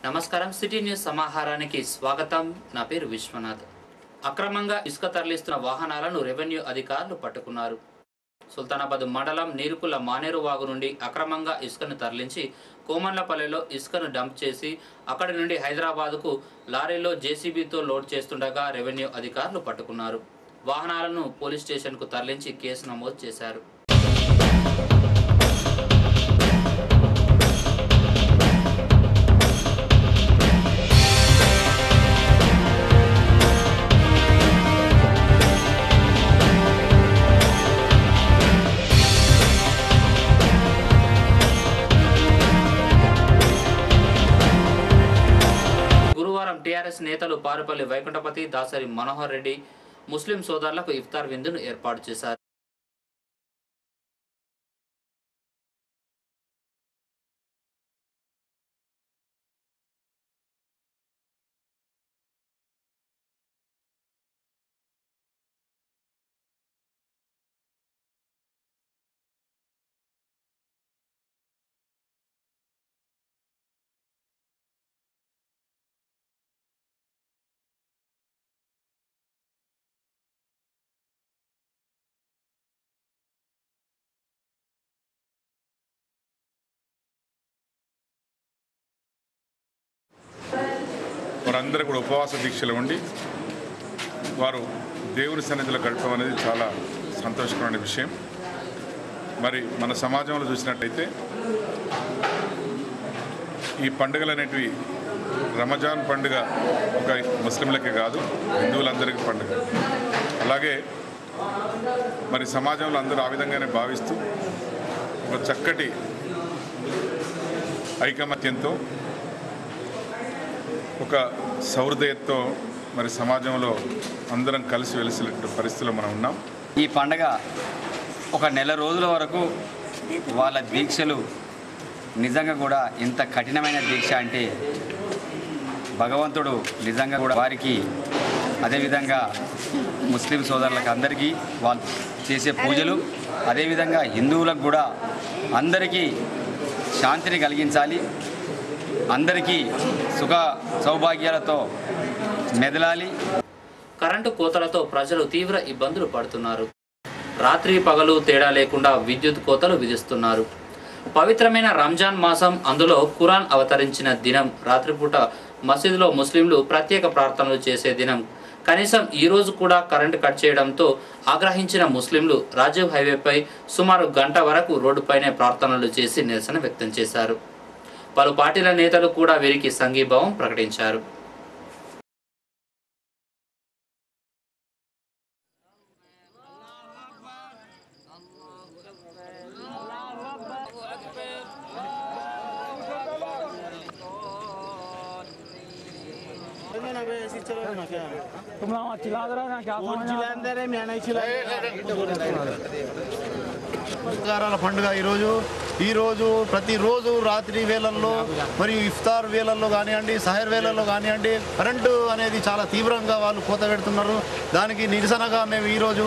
నమస్కారం city news సమాహారానికి స్వాగతం. నా పేరు విశ్వనాథ్. అక్రమంగా ఇసుక తరలిస్తున్న వాహనాలను రెవెన్యూ అధికారులు పట్టుకున్నారు. సుల్తానాబాద్ మండలం నీరుకుల మానేరు వాగు నుండి అక్రమంగా ఇసుకను తరలించి కోమన్లపల్లెలో ఇసుకను డంప్ చేసి అక్కడి నుండి హైదరాబాద్కు లారీలో జేసీబీతో లోడ్ చేస్తుండగా రెవెన్యూ అధికారులు పట్టుకున్నారు. వాహనాలను పోలీస్ స్టేషన్కు తరలించి కేసు నమోదు చేశారు. గురువారం టీఆర్ఎస్ నేతలు పారుపల్లి వైకుంఠపతి, దాసరి మనోహర్ రెడ్డి ముస్లిం సోదరులకు ఇఫ్తార్ విందును ఏర్పాటు చేశారు. వారందరూ కూడా ఉపవాస దీక్షలు ఉండి వారు దేవుని సన్నిధిలో గడపడం అనేది చాలా సంతోషకరమైన విషయం. మరి మన సమాజంలో చూసినట్టయితే ఈ పండుగలు అనేటివి రంజాన్ పండుగ ఒక ముస్లింలకే కాదు, హిందువులందరికీ పండుగ. అలాగే మరి సమాజంలో అందరూ ఆ విధంగానే భావిస్తూ ఒక చక్కటి ఐకమత్యంతో ఒక సౌహృదయతో మరి సమాజంలో అందరం కలిసి వెలిసినటువంటి పరిస్థితుల్లో మనం ఉన్నాం. ఈ పండగ ఒక నెల రోజుల వరకు వాళ్ళ దీక్షలు నిజంగా కూడా ఎంత కఠినమైన దీక్ష అంటే భగవంతుడు నిజంగా కూడా వారికి, అదేవిధంగా ముస్లిం సోదరులకు అందరికీ వాళ్ళు చేసే పూజలు, అదేవిధంగా హిందువులకు కూడా అందరికీ శాంతిని కలిగించాలి, అందరికీ సుఖ సౌభాగ్యాలతో మెదలాలి. కరెంటు కోతలతో ప్రజలు తీవ్ర ఇబ్బందులు పడుతున్నారు. రాత్రి పగలు తేడా లేకుండా విద్యుత్ కోతలు విధిస్తున్నారు. పవిత్రమైన రంజాన్ మాసం, అందులో ఖురాన్ అవతరించిన దినం, రాత్రిపూట మసీదులో ముస్లింలు ప్రత్యేక ప్రార్థనలు చేసే దినం. కనీసం ఈ రోజు కూడా కరెంటు కట్ చేయడంతో ఆగ్రహించిన ముస్లింలు రాజీవ్ హైవేపై సుమారు గంట వరకు రోడ్డుపైనే ప్రార్థనలు చేసి నిరసన వ్యక్తం చేశారు. పలు పార్టీల నేతలు కూడా వీరికి సంఘీభావం ప్రకటించారు. పండుగ ఈరోజు ప్రతిరోజు రాత్రి వేళల్లో మరియు ఇఫ్తార్ వేళల్లో కానివ్వండి, సహర్ వేళల్లో కానివ్వండి, కరెంటు అనేది చాలా తీవ్రంగా వాళ్ళు కోత పెడుతున్నారు. దానికి నిరసనగా మేము ఈరోజు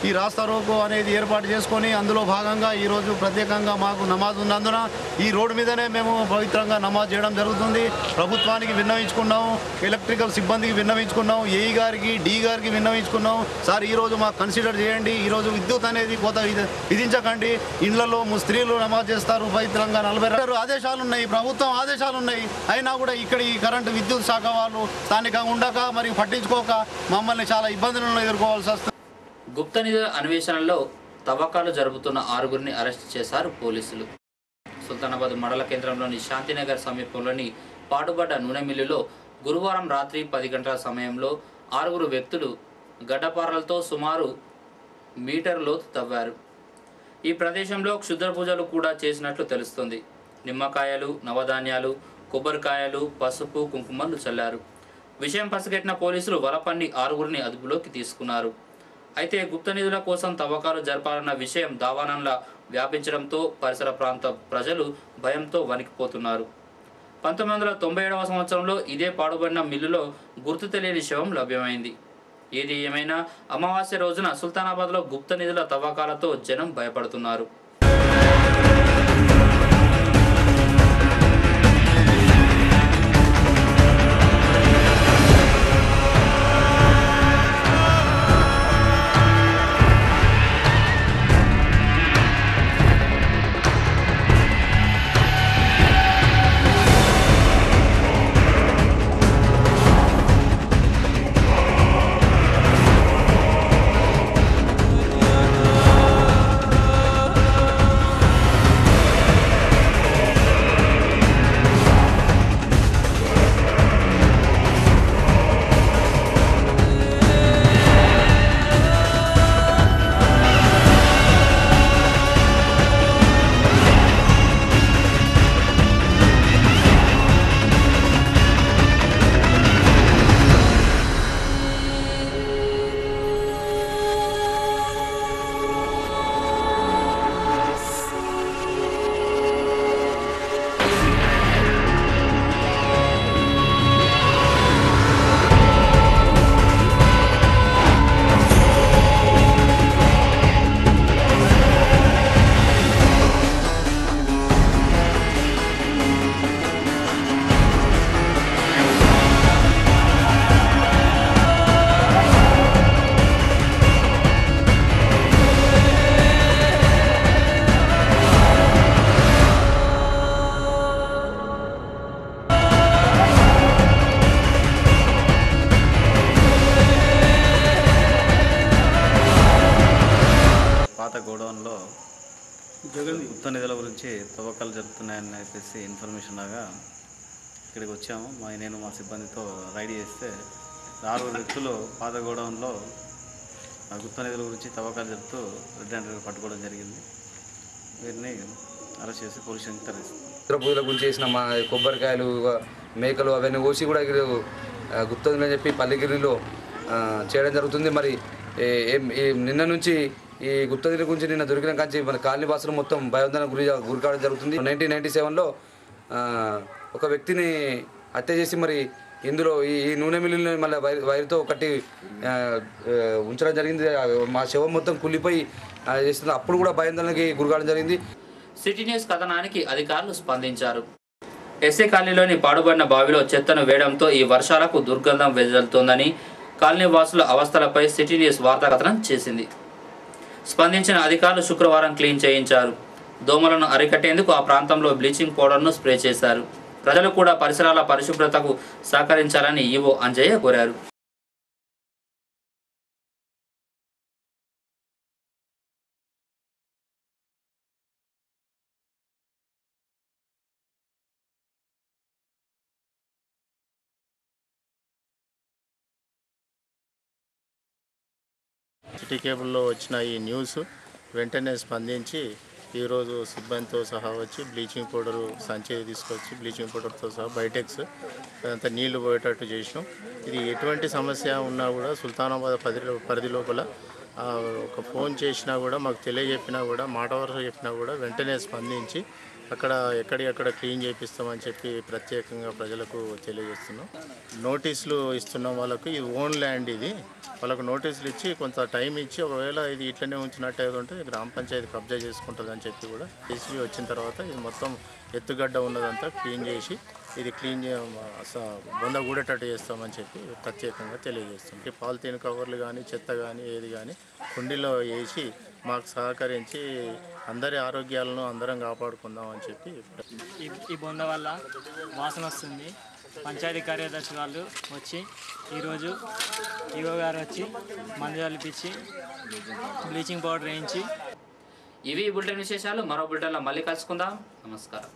ఈ రాస్తా రోకో అనేది ఏర్పాటు చేసుకొని అందులో భాగంగా ఈరోజు ప్రత్యేకంగా మాకు నమాజ్ ఉన్నందున ఈ రోడ్డు మీదనే మేము పవిత్రంగా నమాజ్ చేయడం జరుగుతుంది. ప్రభుత్వానికి విన్నవించుకున్నాం, ఎలక్ట్రికల్ సిబ్బందికి విన్నవించుకున్నాం, ఏఈ గారికి, డి గారికి విన్నవించుకున్నాం. సార్ ఈరోజు మాకు కన్సిడర్ చేయండి, ఈరోజు విద్యుత్ అనేది కోత విధించకండి. ఇళ్లలో స్త్రీలు నమాజ్ చేస్తారు పవిత్రంగా. 40 ఆదేశాలు ఉన్నాయి, ప్రభుత్వం ఆదేశాలు ఉన్నాయి, అయినా కూడా ఇక్కడ ఈ కరెంటు విద్యుత్ శాఖ వాళ్ళు స్థానికంగా ఉండక మరియు పట్టించుకోక మమ్మల్ని చాలా ఇబ్బందులను ఎదుర్కోవాల్సి వస్తుంది. గుప్త నిధుల అన్వేషణలో తవ్వకాలు జరుపుతున్న 6గురిని అరెస్టు చేశారు పోలీసులు. సుల్తానాబాద్ మండల కేంద్రంలోని శాంతినగర్ సమీపంలోని పాడుబడ్డ నూనె మిల్లులో గురువారం రాత్రి 10 గంటల సమయంలో 6గురు వ్యక్తులు గడ్డపారలతో సుమారు మీటర్ లోతు తవ్వారు. ఈ ప్రదేశంలో క్షుద్ర పూజలు కూడా చేసినట్లు తెలుస్తుంది. నిమ్మకాయలు, నవధాన్యాలు, కొబ్బరికాయలు, పసుపు, కుంకుమలు చల్లారు. విషయం పసిగట్టిన పోలీసులు వలపన్ని 6గురిని అదుపులోకి తీసుకున్నారు. అయితే గుప్త నిధుల కోసం తవ్వకాలు జరపాలన్న విషయం దావానంలా వ్యాపించడంతో పరిసర ప్రాంత ప్రజలు భయంతో వణికిపోతున్నారు. 1997వ సంవత్సరంలో ఇదే పాడుబడిన మిల్లులో గుర్తు తెలియని శవం లభ్యమైంది. ఏది ఏమైనా అమావాస్య రోజున సుల్తానాబాద్లో గుప్త నిధుల తవ్వకాలతో జనం భయపడుతున్నారు. పాత గోడౌన్లో గుప్త నిధుల గురించి తవ్వకాలు జరుపుతున్నాయని చెప్పేసి ఇన్ఫర్మేషన్ లాగా ఇక్కడికి వచ్చాము. నేను మా సిబ్బందితో రైడ్ చేస్తే 6 వ్యక్తులు పాత గోడౌన్లో గుప్త నిధుల గురించి తవ్వకాలు జరుపుతూ రెడ్ హ్యాండెడ్గా పట్టుకోవడం జరిగింది. వీరిని అరెస్ట్ చేసి పోలీస్ స్టేషన్కి తరలిస్తాం. ఇతర పూజల గురించి చేసిన మా కొబ్బరికాయలు మేకలు అవన్నీ కోసి కూడా గుప్త నిధులు అని చెప్పి పల్లిగిరిలో చేయడం జరుగుతుంది. మరి నిన్న నుంచి ఈ గుప్త నిధుల గురించి నిన్న దొరికిన కాంచి మన కాలనీ వాసులు మొత్తం భయోందన గురి కావడం జరుగుతుంది. 1997లో ఒక వ్యక్తిని హత్య చేసి మరి ఇందులో ఈ నూనె మిల్లుని మళ్ళీ వైర్తో కట్టి ఉంచడం జరిగింది. మా శవం మొత్తం కుళ్ళిపోయి చేస్తుంది. అప్పుడు కూడా భయోందనకి గురి కావడం జరిగింది. సిటీ న్యూస్ కథనానికి అధికారులు స్పందించారు. ఎస్సీ కాలనీలోని పాడుబడిన బావిలో చెత్తను వేయడంతో ఈ వర్షాలకు దుర్గంధం వెదజల్లుతోందని కాలనీ వాసుల అవస్థలపై సిటీ న్యూస్ వార్తా కథనం చేసింది. స్పందించిన అధికారులు శుక్రవారం క్లీన్ చేయించారు. దోమలను అరికట్టేందుకు ఆ ప్రాంతంలో బ్లీచింగ్ పౌడర్ను స్ప్రే చేశారు. ప్రజలు కూడా పరిసరాల పరిశుభ్రతకు సహకరించాలని ఈవో అంజయ్య కోరారు. సిటీ కేబుల్లో వచ్చిన ఈ న్యూస్ వెంటనే స్పందించి ఈరోజు సిబ్బందితో సహా వచ్చి బ్లీచింగ్ పౌడరు సంచి తీసుకొచ్చి బ్లీచింగ్ పౌడర్తో సహా బైటెక్స్ అదంతా నీళ్లు పోయేటట్టు చేసినాం. ఇది ఎటువంటి సమస్య ఉన్నా కూడా సుల్తానాబాద్ పరిధి లోపల ఒక ఫోన్ చేసినా కూడా మాకు తెలియజెప్పినా కూడా మాట వరుస చెప్పినా కూడా వెంటనే స్పందించి అక్కడ ఎక్కడికక్కడ క్లీన్ చేపిస్తామని చెప్పి ప్రత్యేకంగా ప్రజలకు తెలియజేస్తున్నాం. నోటీసులు ఇస్తున్నాం వాళ్ళకు. ఇది ఓన్ ల్యాండ్, ఇది వాళ్ళకు నోటీసులు ఇచ్చి కొంత టైం ఇచ్చి ఒకవేళ ఇది ఇట్లనే ఉంచినట్టు ఉంటే గ్రామ పంచాయతీ కబ్జా చేసుకుంటుంది అని చెప్పి కూడా టీసీ వచ్చిన తర్వాత ఇది మొత్తం ఎత్తుగడ్డ ఉన్నదంతా క్లీన్ చేసి ఇది క్లీన్ బొంద కూడేటట్టు చేస్తామని చెప్పి ప్రత్యేకంగా తెలియజేస్తాం. పాలిథీన్ కవర్లు కానీ చెత్త కానీ ఏది కానీ కుండీలో వేసి మాకు సహకరించి అందరి ఆరోగ్యాలను అందరం కాపాడుకుందాం అని చెప్పి. ఈ బొంద వల్ల వాసన వస్తుంది. పంచాయతీ కార్యదర్శి వాళ్ళు వచ్చి ఈరోజు ఈవో గారు వచ్చి మందు కలిపించి బ్లీచింగ్ పౌడర్ వేయించి. ఇవి బులెటిన్ విశేషాలు. మరో బులెటిన్లో మళ్ళీ కలుసుకుందాం. నమస్కారం.